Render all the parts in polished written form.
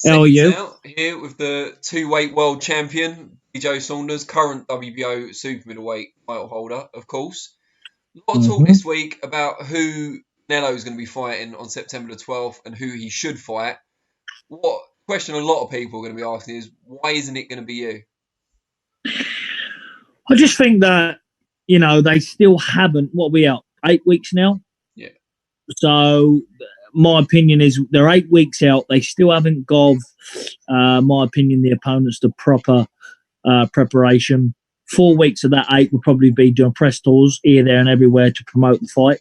How are Seconds you? out here with the two-weight world champion, Joe Saunders, current WBO super middleweight title holder, of course. A lot of talk hmm this week about who Canelo is going to be fighting on September the 12th and who he should fight. What question a lot of people are going to be asking is, why isn't it going to be you? I just think that, they still haven't, what are we out? 8 weeks now? Yeah. So, my opinion is they're 8 weeks out. They still haven't got, my opinion, the opponents the proper preparation. 4 weeks of that eight will probably be doing press tours here, there, and everywhere to promote the fight.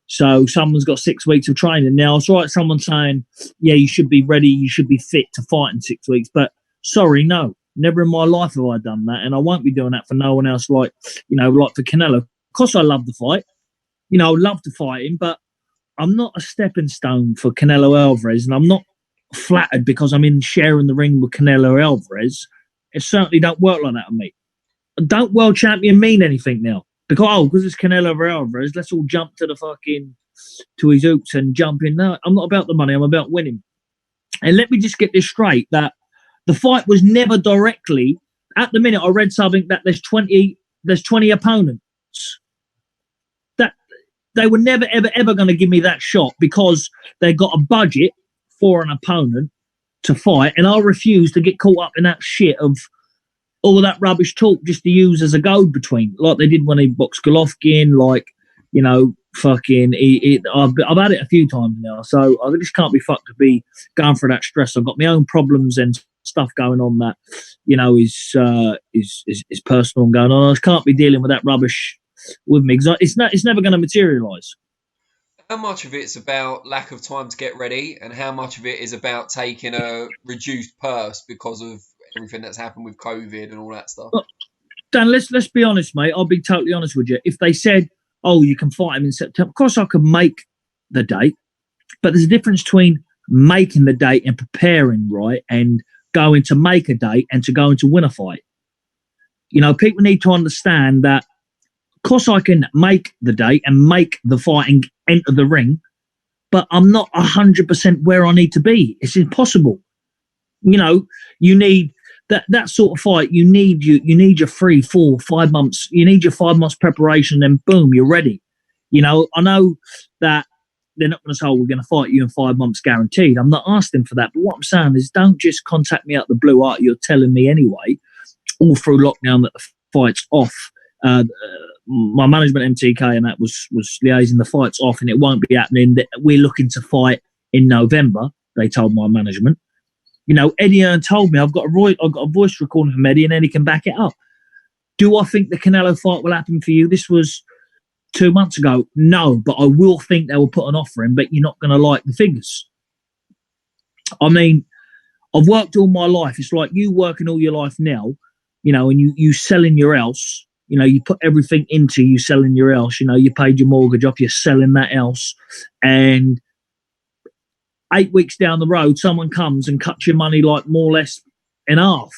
So someone's got 6 weeks of training. Now, it's right, someone saying, yeah, you should be ready, you should be fit to fight in 6 weeks. But sorry, no, never in my life have I done that. And I won't be doing that for no one else like for Canelo. Of course, I love the fight. I love to fight him, but I'm not a stepping stone for Canelo Alvarez. And I'm not flattered because I'm in sharing the ring with Canelo Alvarez. It certainly don't work like that on me. Don't world champion mean anything now? Because it's Canelo Alvarez, let's all jump to his hoops and jump in. No, I'm not about the money. I'm about winning. And let me just get this straight: that the fight was never directly. At the minute, I read something that there's 20 opponents. That they were never ever going to give me that shot because they got a budget for an opponent to fight, and I refuse to get caught up in that shit of all that rubbish talk just to use as a go-between, like they did when he boxed Golovkin, I've had it a few times now, so I just can't be fucked to be going through that stress. I've got my own problems and stuff going on that, is personal and going on. I can't be dealing with that rubbish with me because it's never going to materialise. How much of it's about lack of time to get ready, and how much of it is about taking a reduced purse because of everything that's happened with COVID and all that stuff? Dan, let's be honest, mate. I'll be totally honest with you. If they said, "Oh, you can fight him in September," of course I could make the date, but there's a difference between making the date and preparing right, and going to make a date and to going to win a fight. People need to understand that. Of course, I can make the date and make the fight and enter the ring, but I'm not 100% where I need to be. It's impossible. You need that sort of fight. You need your 3, 4, 5 months. You need your 5 months preparation, and boom, you're ready. I know that they're not going to say, "Oh, we're going to fight you in 5 months guaranteed." I'm not asking for that, but what I'm saying is, don't just contact me out the blue. You're telling me anyway, all through lockdown, that the fight's off. My management MTK and that was liaising the fight's off and it won't be happening. We're looking to fight in November. They told my management. Eddie Earn told me I've got a voice recording from Eddie, and Eddie can back it up. Do I think the Canelo fight will happen for you? This was 2 months ago. No, but I will think they will put an offer in, but you're not going to like the figures. I mean, I've worked all my life. It's like you working all your life now, and you selling your house. You put everything into you selling your house. You paid your mortgage off, you're selling that house, and 8 weeks down the road, someone comes and cuts your money like more or less in half.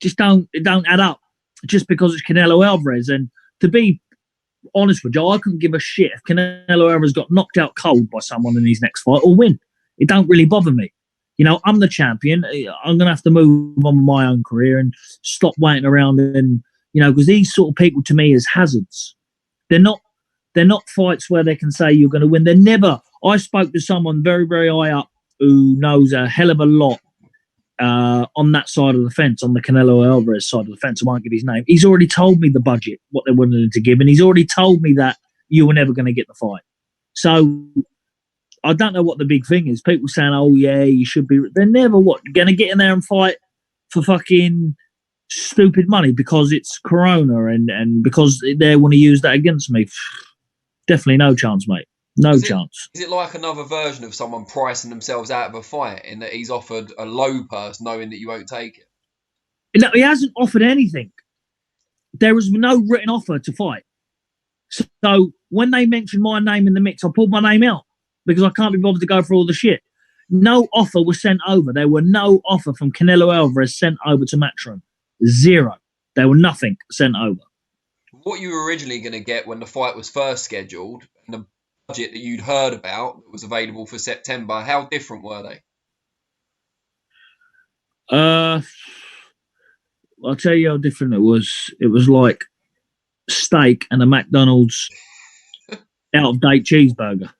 It don't add up just because it's Canelo Alvarez. And to be honest with you, I couldn't give a shit if Canelo Alvarez got knocked out cold by someone in his next fight or win. It don't really bother me. I'm the champion. I'm going to have to move on with my own career and stop waiting around and, because these sort of people to me is hazards. They're not fights where they can say you're going to win. They're never. I spoke to someone very, very high up who knows a hell of a lot on that side of the fence, on the Canelo Alvarez side of the fence. I won't give his name. He's already told me the budget, what they're willing to give, and he's already told me that you were never going to get the fight. So I don't know what the big thing is. People saying, "Oh yeah, you should be." They're never going to get in there and fight for fucking stupid money because it's Corona and because they want to use that against me. Definitely no chance, mate. No chance. Is it like another version of someone pricing themselves out of a fight in that he's offered a low purse knowing that you won't take it? No, he hasn't offered anything. There was no written offer to fight. So when they mentioned my name in the mix, I pulled my name out because I can't be bothered to go through all the shit. No offer was sent over. There were no offer from Canelo Alvarez sent over to Matchroom. Zero. There were nothing sent over. What you were originally going to get when the fight was first scheduled and the budget that you'd heard about that was available for September, how different were they? Uh, I'll tell you how different it was. It was like steak and a McDonald's out of date cheeseburger.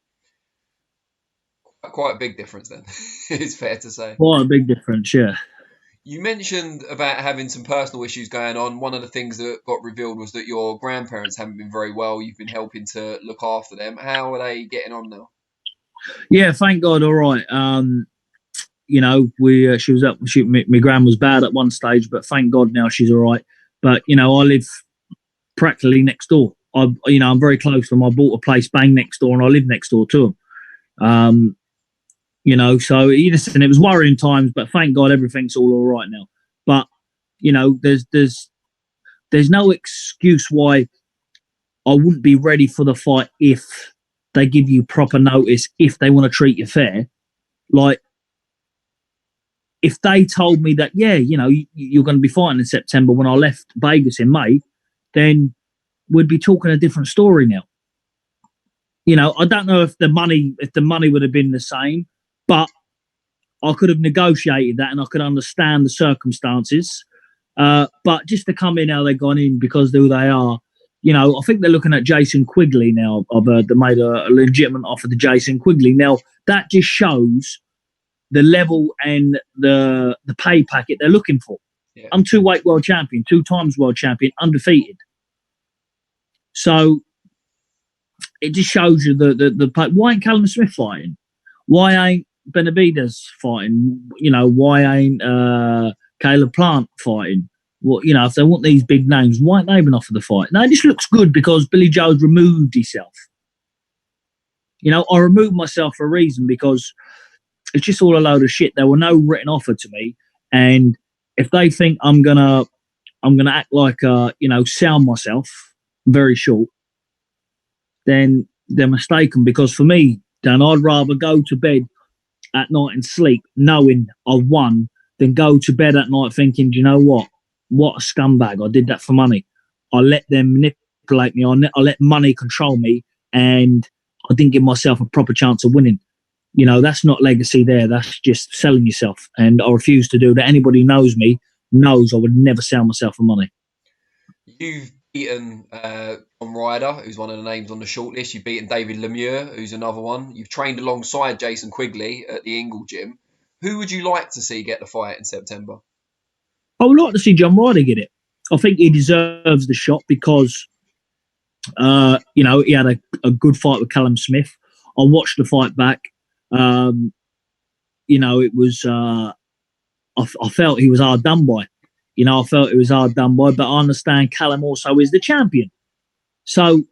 Quite a big difference then, it's fair to say. Quite a big difference, yeah. You mentioned about having some personal issues going on. One of the things that got revealed was that your grandparents haven't been very well. You've been helping to look after them. How are they getting on now? Yeah, thank God, all right. You know, she was up. My gran was bad at one stage, but thank God now she's all right. But you know, I live practically next door. I'm very close to them. I bought a place bang next door, and I live next door to them. You know, so listen, it was worrying times, but thank God everything's all right now. But you know, there's no excuse why I wouldn't be ready for the fight if they give you proper notice, if they want to treat you fair. Like, if they told me that, yeah, you know, you're going to be fighting in September when I left Vegas in May, then we'd be talking a different story now. You know, I don't know if the money would have been the same, but I could have negotiated that and I could understand the circumstances. But just to come in how they've gone in because of who they are, you know, I think they're looking at Jason Quigley now. I've heard they made a legitimate offer to Jason Quigley. Now, that just shows the level and the pay packet they're looking for. Yeah. I'm two-weight world champion, 2 times world champion, undefeated. So it just shows you the why ain't Callum Smith fighting? Why ain't Benavidez fighting? You know, why ain't Caleb Plant fighting? Well, you know, if they want these big names, why ain't they been offered the fight? Now, it just looks good because Billy Joe's removed himself. You know, I removed myself for a reason because it's just all a load of shit. There were no written offer to me, and if they think I'm gonna act like you know, sell myself very short, then they're mistaken. Because for me, Dan, I'd rather go to bed at night and sleep knowing I won than go to bed at night thinking, do you know what? What a scumbag! I did that for money. I let them manipulate me. I let money control me, and I didn't give myself a proper chance of winning. You know, that's not legacy there. That's just selling yourself. And I refuse to do that. Anybody who knows me knows I would never sell myself for money. You've beaten Ryder, who's one of the names on the shortlist. You've beaten David Lemieux, who's another one. You've trained alongside Jason Quigley at the Ingle Gym. Who would you like to see get the fight in September? I would like to see John Ryder get it. I think he deserves the shot because, you know, he had a good fight with Callum Smith. I watched the fight back. You know, it was, I felt he was hard done by. You know, I felt it was hard done by, but I understand Callum also is the champion. So,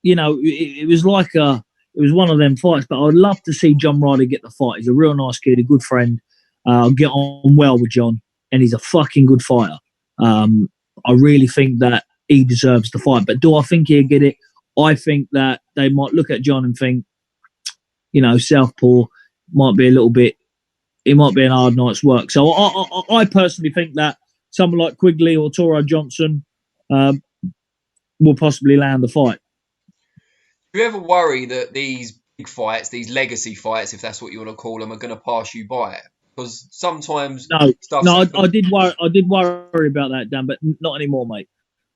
you know, it was like it was one of them fights, but I'd love to see John Ryder get the fight. He's a real nice kid, a good friend. I'll get on well with John, and he's a fucking good fighter. I really think that he deserves the fight. But do I think he'll get it? I think that they might look at John and think, you know, Southpaw might be a little bit, it might be an hard night's work. So I personally think that someone like Quigley or Toro Johnson will possibly land the fight. Do you ever worry that these big fights, these legacy fights, if that's what you want to call them, are going to pass you by? Because sometimes I did worry about that, Dan, but not anymore, mate.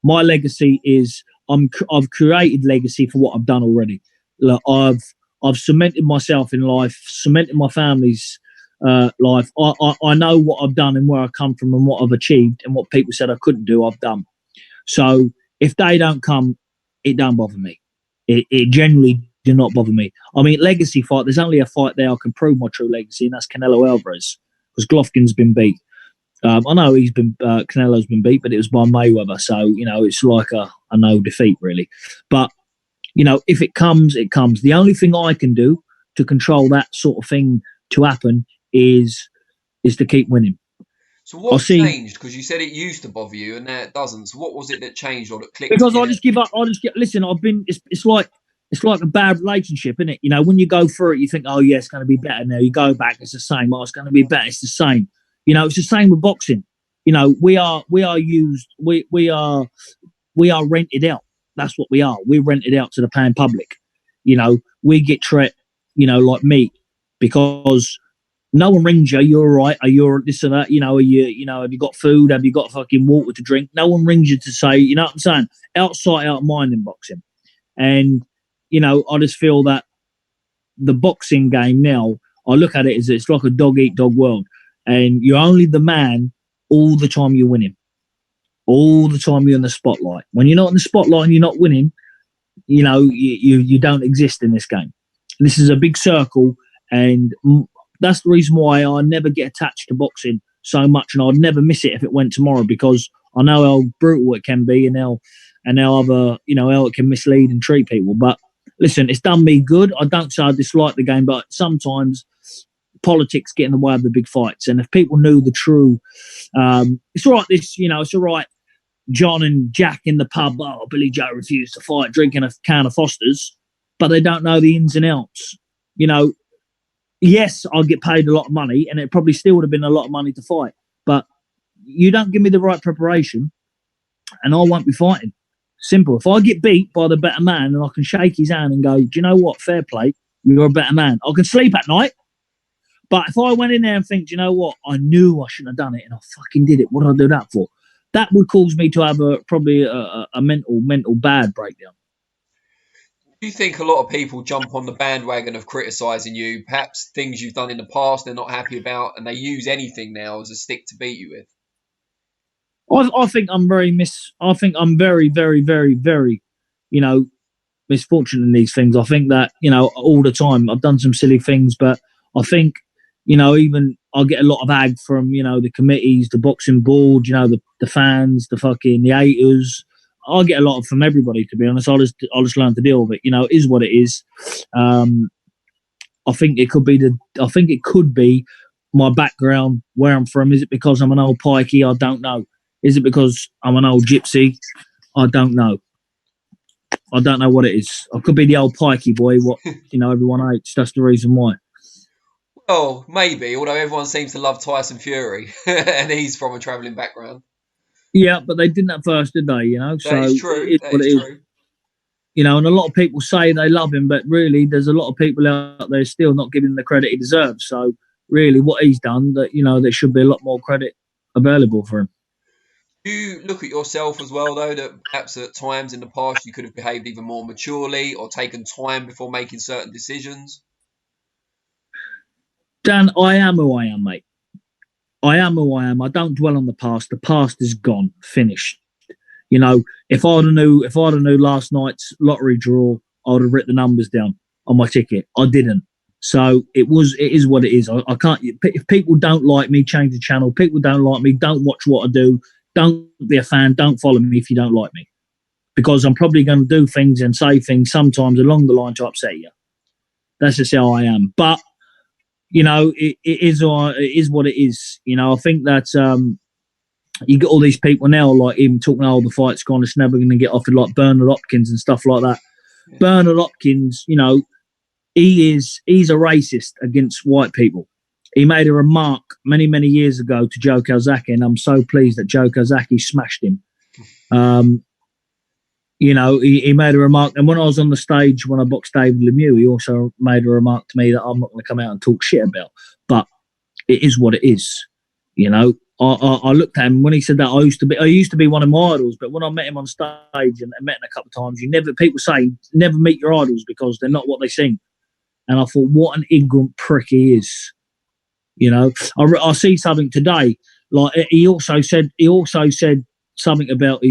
My legacy is I've created legacy for what I've done already. Look, I've cemented myself in life, cemented my family's life. I know what I've done and where I come from and what I've achieved and what people said I couldn't do, I've done. So if they don't come, it don't bother me. It generally do not bother me. I mean, legacy fight, there's only a fight there I can prove my true legacy, and that's Canelo Alvarez, because Golovkin's been beat. I know Canelo's been beat, but it was by Mayweather. So, you know, it's like a no defeat, really. But, you know, if it comes, it comes. The only thing I can do to control that sort of thing to happen is to keep winning. So what changed? Because you said it used to bother you and now it doesn't. So what was it that changed or that clicked? Because I just give up. Listen, it's like a bad relationship, isn't it? You know, when you go through it, you think, oh yeah, it's going to be better now. You go back, it's the same. Oh, it's going to be better. It's the same. You know, it's the same with boxing. You know, we are rented out. That's what we are. We're rented out to the paying public. You know, we get treated, you know, like meat because No one rings you. You're all right. Are you all right, this or that? Are you know, have you got food? Have you got fucking water to drink? No one rings you to say, you know what I'm saying? Outside, out of mind in boxing. And, I just feel that the boxing game now, I look at it as it's like a dog eat dog world. And you're only the man all the time you're winning. All the time you're in the spotlight. When you're not in the spotlight and you're not winning, you don't exist in this game. This is a big circle, and that's the reason why I never get attached to boxing so much, and I'd never miss it if it went tomorrow, because I know how brutal it can be, and how other how it can mislead and treat people. But listen, it's done me good. I don't say I dislike the game, but sometimes politics get in the way of the big fights, and if people knew the true, it's all right. It's all right. John and Jack in the pub, Billy Joe refused to fight, drinking a can of Foster's, but they don't know the ins and outs. Yes, I'll get paid a lot of money, and it probably still would have been a lot of money to fight, but you don't give me the right preparation, and I won't be fighting. Simple. If I get beat by the better man and I can shake his hand and go, do you know what? Fair play. You're a better man. I can sleep at night. But if I went in there and think, do you know what? I knew I shouldn't have done it and I fucking did it. What did I do that for? That would cause me to have probably a mental bad breakdown. Do you think a lot of people jump on the bandwagon of criticising you, perhaps things you've done in the past they're not happy about, and they use anything now as a stick to beat you with? I think I'm I think I'm very, very, very, very, misfortunate in these things. I think that, all the time I've done some silly things, but I think, even I get a lot of ag from, the committees, the boxing board, the fans, the haters. I get a lot from everybody, to be honest. I just learn to deal with it. It is what it is. I think it could be my background, where I'm from. Is it because I'm an old pikey? I don't know. Is it because I'm an old gypsy? I don't know. I don't know what it is. I could be the old pikey boy, what everyone hates. That's the reason why. Well, maybe, although everyone seems to love Tyson Fury, and he's from a travelling background. Yeah, but they didn't at first, did they? That is true. That is true. And a lot of people say they love him, but really, there's a lot of people out there still not giving him the credit he deserves. So, really, what he's done, that there should be a lot more credit available for him. Do you look at yourself as well, though, that perhaps at times in the past you could have behaved even more maturely or taken time before making certain decisions? Dan, I am who I am, mate. I am who I am. I don't dwell on the past. The past is gone, finished. If I'd have knew last night's lottery draw, I'd have written the numbers down on my ticket. I didn't. So it is what it is. I can't. If people don't like me, change the channel. People don't like me, don't watch what I do. Don't be a fan. Don't follow me if you don't like me, because I'm probably going to do things and say things sometimes along the line to upset you. That's just how I am. But it is what it is. I think that you get all these people now, like even talking, the fight's gone, it's never going to get offered, like Bernard Hopkins and stuff like that. Yeah. Bernard Hopkins, he's a racist against white people. He made a remark many, many years ago to Joe Calzaghe, and I'm so pleased that Joe Calzaghe smashed him. He made a remark, and when I was on the stage, when I boxed David Lemieux, he also made a remark to me that I'm not going to come out and talk shit about. But it is what it is. I looked at him when he said that. I used to be one of my idols, but when I met him on stage and met him a couple of times, people say never meet your idols because they're not what they seem. And I thought, what an ignorant prick he is. I see something today. Like he also said something about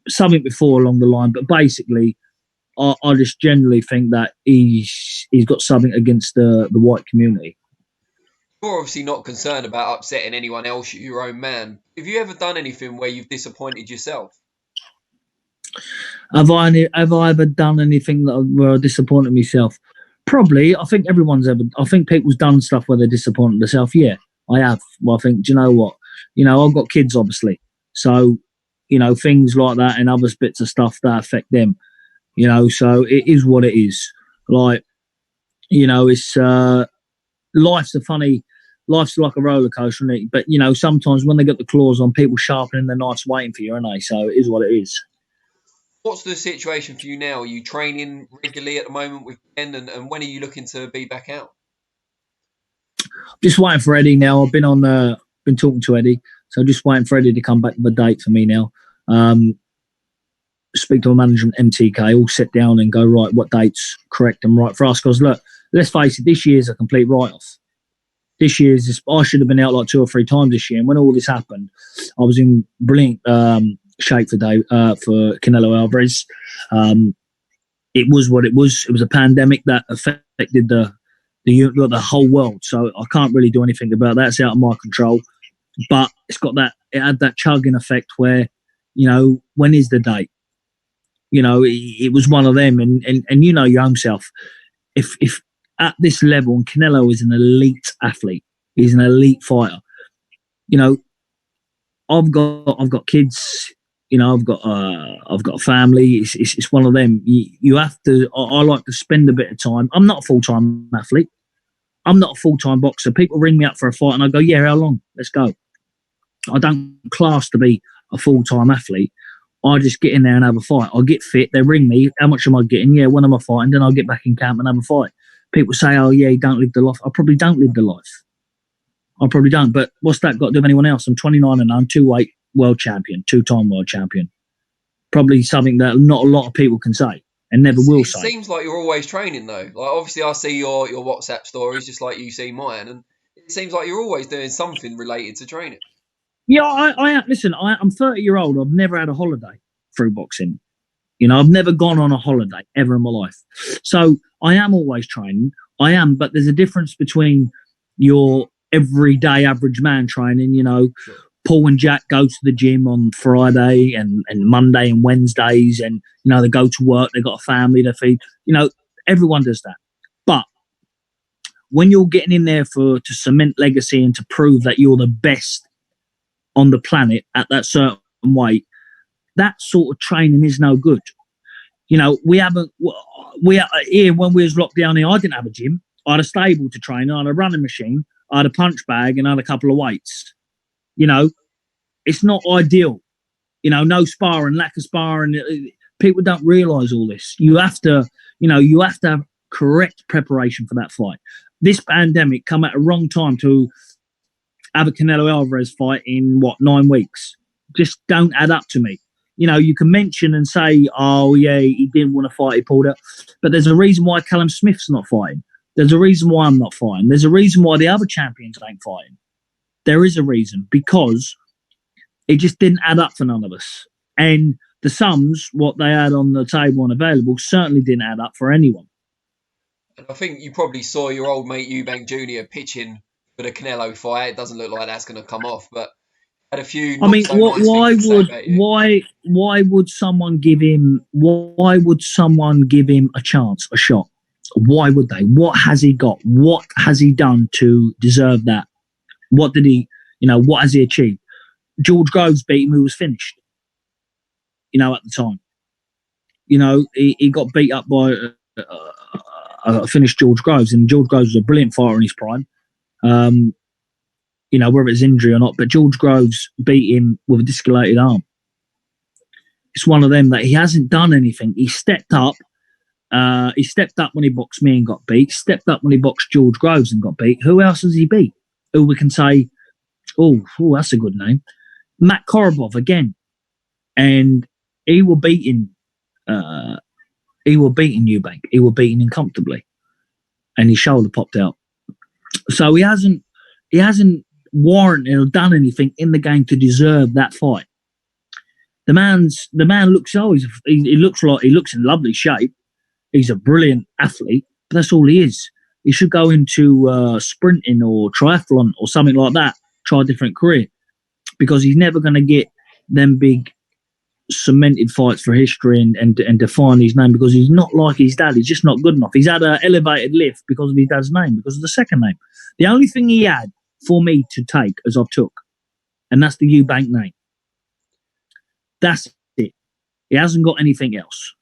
something before along the line, but basically, I just generally think that he's got something against the white community. You're obviously not concerned about upsetting anyone else, you're your own man. Have you ever done anything where you've disappointed yourself? Have I ever done anything where I disappointed myself? Probably. I think people's done stuff where they disappointed themselves. Yeah, I have. Well, I think, do you know what? I've got kids, obviously. So, things like that and other bits of stuff that affect them. So it is what it is. Like, it's life's like a roller coaster, isn't it? But sometimes when they get the claws on, people sharpening their knives waiting for you, aren't they? So it is what it is. What's the situation for you now? Are you training regularly at the moment with Ben, and when are you looking to be back out? Just waiting for Eddie now. I've been talking to Eddie, so just waiting for Eddie to come back with a date for me now. Speak to a manager at MTK, all sit down and go, right, what date's correct and right for us? Because look, let's face it, this year's a complete write-off. This year's, I should have been out like 2 or 3 times this year. And when all this happened, I was in brilliant shape for Canelo Alvarez. It was what it was. It was a pandemic that affected the whole world. So I can't really do anything about that. It's out of my control. But it had that chugging effect where, when is the date? It was one of them. And you know your own self. If at this level, and Canelo is an elite athlete, he's an elite fighter. I've got kids. I've got a family. It's one of them. You have to. I like to spend a bit of time. I'm not a full-time athlete. I'm not a full-time boxer. People ring me up for a fight, and I go, "Yeah, how long? Let's go." I don't class to be a full-time athlete. I just get in there and have a fight. I get fit. They ring me. How much am I getting? Yeah, when am I fighting? Then I'll get back in camp and have a fight. People say, "Oh, yeah, you don't live the life." I probably don't live the life. I probably don't. But what's that got to do with anyone else? I'm 29 and I'm 2-weight world champion, 2-time world champion. Probably something that not a lot of people can say and never will say. It seems like you're always training, though. Like, obviously, I see your WhatsApp stories just like you see mine, and it seems like you're always doing something related to training. Yeah, listen, I'm 30-year-old. I've never had a holiday through boxing. I've never gone on a holiday ever in my life. So I am always training. I am, but there's a difference between your everyday average man training. Sure. Paul and Jack go to the gym on Friday and Monday and Wednesdays, and they go to work. They've got a family to feed. Everyone does that. But when you're getting in there to cement legacy and to prove that you're the best on the planet at that certain weight, that sort of training is no good. We haven't. Here when we was locked down here, I didn't have a gym. I had a stable to train. I had a running machine. I had a punch bag, and I had a couple of weights. It's not ideal. No sparring, lack of sparring. People don't realise all this. You have to have correct preparation for that fight. This pandemic come at a wrong time to have a Canelo Alvarez fight in 9 weeks. Just don't add up to me. You can mention and say, "Oh yeah, he didn't want to fight, he pulled out." But there's a reason why Callum Smith's not fighting. There's a reason why I'm not fighting. There's a reason why the other champions ain't fighting. There is a reason, because it just didn't add up for none of us. And the sums, what they had on the table and available, certainly didn't add up for anyone. And I think you probably saw your old mate Eubank Jr. pitching for the Canelo fight. It doesn't look like that's going to come off, but had a few. I mean, why would someone give him a chance, a shot? Why would they? What has he got? What has he done to deserve that? What did he? What has he achieved? George Groves beat him, who was finished. At the time. He got beat up by a finished George Groves, and George Groves was a brilliant fighter in his prime. Whether it's injury or not, but George Groves beat him with a dislocated arm. It's one of them that he hasn't done anything. He stepped up. He stepped up when he boxed me and got beat. Stepped up when he boxed George Groves and got beat. Who else has he beat? Who we can say, oh, that's a good name. Matt Korobov again. And he were beating Eubank. He were beating him comfortably. And his shoulder popped out. So he hasn't warranted or done anything in the game to deserve that fight. The man looks he looks in lovely shape. He's a brilliant athlete, but that's all he is. He should go into sprinting or triathlon or something like that. Try a different career, because he's never going to get them big cemented fights for history and define his name, because he's not like his dad. He's just not good enough. He's had an elevated lift because of his dad's name, because of the second name. The only thing he had for me to take as I've took, and that's the Eubank name. That's it. He hasn't got anything else.